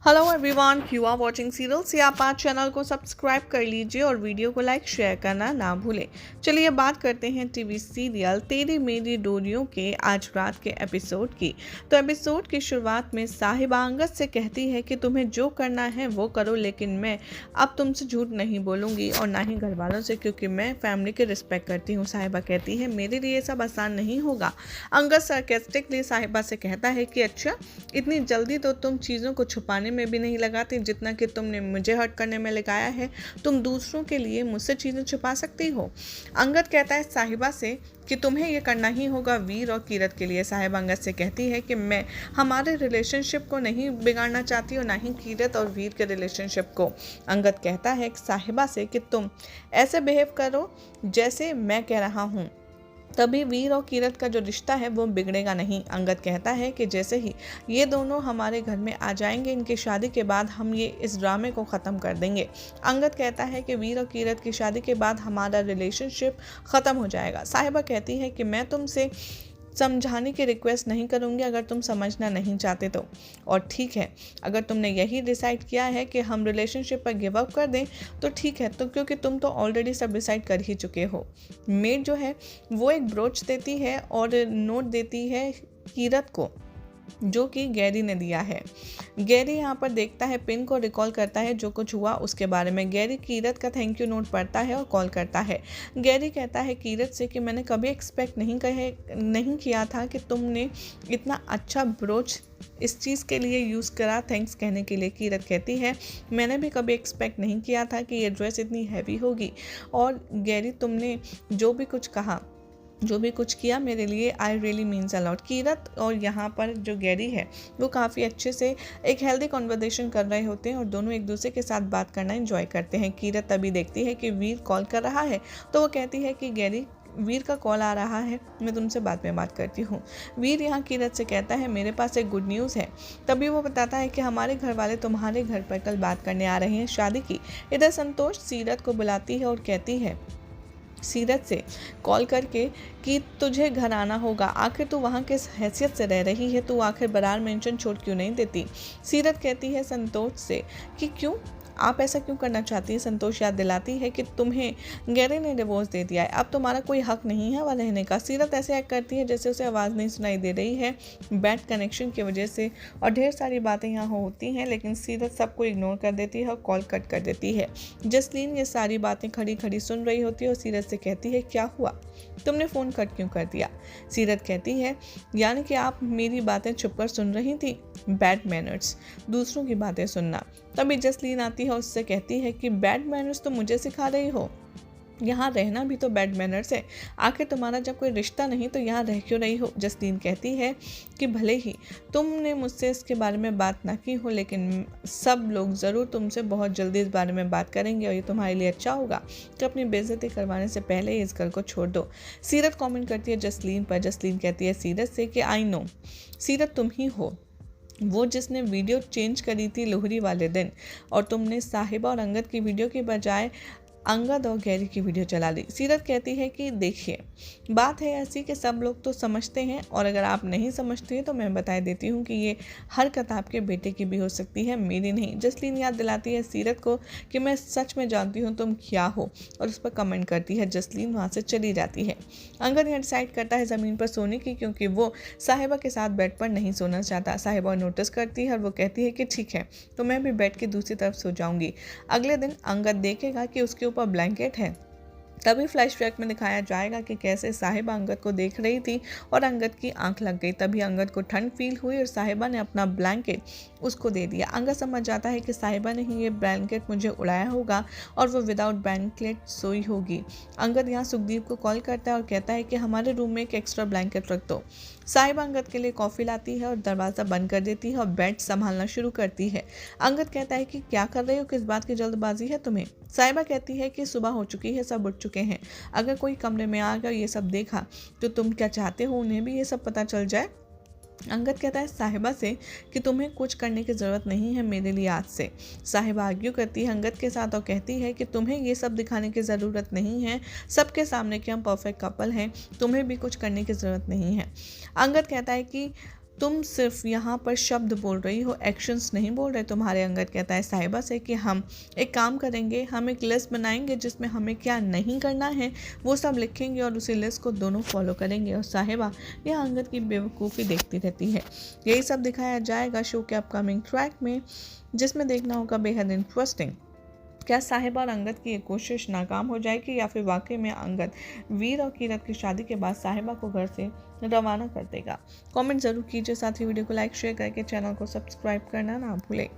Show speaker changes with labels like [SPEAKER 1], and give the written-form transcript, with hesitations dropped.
[SPEAKER 1] Hello everyone, you are watching serials. या आप channel को सब्सक्राइब कर लीजिए और वीडियो को लाइक शेयर करना ना भूलें। चलिए बात करते हैं टीवी सीरियल तेरी मेरी डोरियों के आज रात के एपिसोड की। तो एपिसोड की शुरुआत में साहिबा अंगद से कहती है कि तुम्हें जो करना है वो करो, लेकिन मैं अब तुमसे झूठ नहीं बोलूँगी और ना ही घर वालों से, क्योंकि मैं फैमिली की रिस्पेक्ट करती हूँ। साहिबा कहती है मेरे लिए सब आसान नहीं होगा। अंगद सरकास्टिकली साहिबा से कहता है कि अच्छा, इतनी जल्दी तो तुम चीज़ों को छुपाने में भी नहीं लगाती जितना कि तुमने मुझे हर्ट करने में लगाया है। तुम दूसरों के लिए मुझसे चीज़ें छुपा सकती हो। अंगद कहता है साहिबा से कि तुम्हें ये करना ही होगा वीर और कीरत के लिए। साहिबा अंगद से कहती है कि मैं हमारे रिलेशनशिप को नहीं बिगाड़ना चाहती और ना ही कीरत और वीर के रिलेशनशिप को। अंगद कहता है साहिबा से कि तुम ऐसे बिहेव करो जैसे मैं कह रहा हूँ, तभी वीर और कीरत का जो रिश्ता है वो बिगड़ेगा नहीं। अंगद कहता है कि जैसे ही ये दोनों हमारे घर में आ जाएंगे, इनकी शादी के बाद हम ये इस ड्रामे को ख़त्म कर देंगे। अंगद कहता है कि वीर और कीरत की शादी के बाद हमारा रिलेशनशिप ख़त्म हो जाएगा। साहिबा कहती है कि मैं तुमसे समझाने की रिक्वेस्ट नहीं करूंगी अगर तुम समझना नहीं चाहते तो। और ठीक है, अगर तुमने यही डिसाइड किया है कि हम रिलेशनशिप पर गिव अप कर दें तो ठीक है, तो क्योंकि तुम तो ऑलरेडी सब डिसाइड कर ही चुके हो। मेड जो है वो एक ब्रोच देती है और नोट देती है कीरत को, जो कि गैरी ने दिया है। गैरी यहाँ पर देखता है पिन को, रिकॉल करता है जो कुछ हुआ उसके बारे में। गैरी कीरत का थैंक यू नोट पढ़ता है और कॉल करता है। गैरी कहता है कीरत से कि मैंने कभी एक्सपेक्ट नहीं किया था कि तुमने इतना अच्छा ब्रोच इस चीज़ के लिए यूज़ करा, थैंक्स कहने के लिए। कीरत कहती है मैंने भी कभी एक्सपेक्ट नहीं किया था कि ये ड्रेस इतनी हैवी होगी। और गैरी तुमने जो भी कुछ कहा, जो भी कुछ किया मेरे लिए, I really means a lot. Kirat और यहाँ पर जो गैरी है वो काफ़ी अच्छे से एक हेल्दी कॉन्वर्सेशन कर रहे होते हैं और दोनों एक दूसरे के साथ बात करना एंजॉय करते हैं। कीरत तभी देखती है कि वीर कॉल कर रहा है तो वो कहती है कि गैरी, वीर का कॉल आ रहा है, मैं तुमसे बाद में बात करती हूँ। वीर यहाँ कीरत से कहता है मेरे पास एक गुड न्यूज़ है। तभी वो बताता है कि हमारे घर वाले तुम्हारे घर पर कल बात करने आ रहे हैं शादी की। इधर संतोष सीरत को बुलाती है और कहती है सीरत से कॉल करके कि तुझे घर आना होगा। आखिर तू वहाँ किस हैसियत से रह रही है, तू आखिर बरार मेंशन छोड़ क्यों नहीं देती। सीरत कहती है संतोष से कि क्यों, आप ऐसा क्यों करना चाहती है। संतोष याद दिलाती है कि तुम्हें गैरी ने डिवोर्स दे दिया है, अब तुम्हारा कोई हक नहीं है वह रहने का। सीरत ऐसे एक्ट करती है जैसे उसे आवाज़ नहीं सुनाई दे रही है बैड कनेक्शन की वजह से, और ढेर सारी बातें यहाँ होती हैं, लेकिन सीरत सबको इग्नोर कर देती है और कॉल कट कर देती है। जसलीन ये सारी बातें खड़ी खड़ी सुन रही होती है और सीरत से कहती है क्या हुआ, तुमने फ़ोन कट क्यों कर दिया। सीरत कहती है यानी कि आप मेरी बातें छुपकर सुन रही थी, बैड मैनर्स, दूसरों की बातें सुनना। तभी जसलीन आती है, उससे कहती है कि बैड मैनर्स तो मुझे सिखा रही हो, यहाँ रहना भी तो बैड मैनर्स है। आखिर तुम्हारा जब कोई रिश्ता नहीं तो यहाँ रह क्यों रही हो। जसलीन कहती है कि भले ही तुमने मुझसे इसके बारे में बात ना की हो, लेकिन सब लोग ज़रूर तुमसे बहुत जल्दी इस बारे में बात करेंगे और ये तुम्हारे लिए अच्छा होगा कि अपनी बेइज्जती करवाने से पहले ही इस घर को छोड़ दो। सीरत कॉमेंट करती है जसलीन पर। जसलीन कहती है सीरत से कि आई नो सीरत, तुम ही हो वो जिसने वीडियो चेंज करी थी लोहरी वाले दिन, और तुमने साहिबा और अंगद की वीडियो के बजाय अंगद और गैरी की वीडियो चला ली। सीरत कहती है कि देखिए बात है ऐसी कि सब लोग तो समझते हैं, और अगर आप नहीं समझती हैं तो मैं बता देती हूँ कि ये हरकत आपके बेटे की भी हो सकती है, मेरी नहीं। जसलीन याद दिलाती है सीरत को कि मैं सच में जानती हूँ तुम क्या हो, और उस पर कमेंट करती है। जसलीन वहाँ से चली जाती है। अंगद यहाँ डिसाइड करता है ज़मीन पर सोने की, क्योंकि वो साहिबा के साथ बेड पर नहीं सोना चाहता। साहिबा नोटिस करती है और वो कहती है कि ठीक है, तो मैं भी बेड की दूसरी तरफ सो जाऊँगी। अगले दिन अंगद देखेगा कि उसके ऊपर ब्लैंकेट है। तभी फ्लैशबैक में दिखाया जाएगा कि कैसे साहिबा अंगद को देख रही थी और अंगद की आंख लग गई। तभी अंगद को ठंड फील हुई और साहिबा ने अपना ब्लैंकेट उसको दे दिया। अंगद समझ जाता है कि साहिबा ने ही ये ब्लैंकेट मुझे उड़ाया होगा और वो विदाउट ब्लैंकेट सोई होगी। अंगद यहाँ सुखदीप को कॉल करता है और कहता है कि हमारे रूम में एक एक्स्ट्रा ब्लैंकेट रख दो। साहिबा अंगद के लिए कॉफ़ी लाती है और दरवाज़ा बंद कर देती है और बेड संभालना शुरू करती है। अंगद कहता है कि क्या कर रही हो, किस बात की जल्दबाजी है तुम्हें। साहिबा कहती है कि सुबह हो चुकी है, सब उठ चुके हैं, अगर कोई कमरे में आ गया ये सब देखा तो तुम क्या चाहते हो उन्हें भी ये सब पता चल जाए। अंगद कहता है साहिबा से कि तुम्हें कुछ करने की ज़रूरत नहीं है मेरे लिए आज से। साहिबा आर्ग्यू करती है अंगद के साथ और कहती है कि तुम्हें ये सब दिखाने की ज़रूरत नहीं है सबके सामने कि हम परफेक्ट कपल हैं, तुम्हें भी कुछ करने की ज़रूरत नहीं है। अंगद कहता है कि तुम सिर्फ यहाँ पर शब्द बोल रही हो, एक्शंस नहीं बोल रहे तुम्हारे। अंगद कहता है साहिबा से कि हम एक काम करेंगे, हम एक लिस्ट बनाएंगे जिसमें हमें क्या नहीं करना है वो सब लिखेंगे और उसी लिस्ट को दोनों फॉलो करेंगे। और साहिबा यह अंगद की बेवकूफ़ी देखती रहती है। यही सब दिखाया जाएगा शो के अपकमिंग ट्रैक में, जिसमें देखना होगा बेहद इंटरेस्टिंग। क्या साहिबा और अंगद की ये कोशिश नाकाम हो जाएगी या फिर वाकई में अंगद वीर और कीरत की शादी के बाद साहिबा को घर से रवाना कर देगा? कमेंट जरूर कीजिए, साथ ही वीडियो को लाइक शेयर करके चैनल को सब्सक्राइब करना ना भूलें।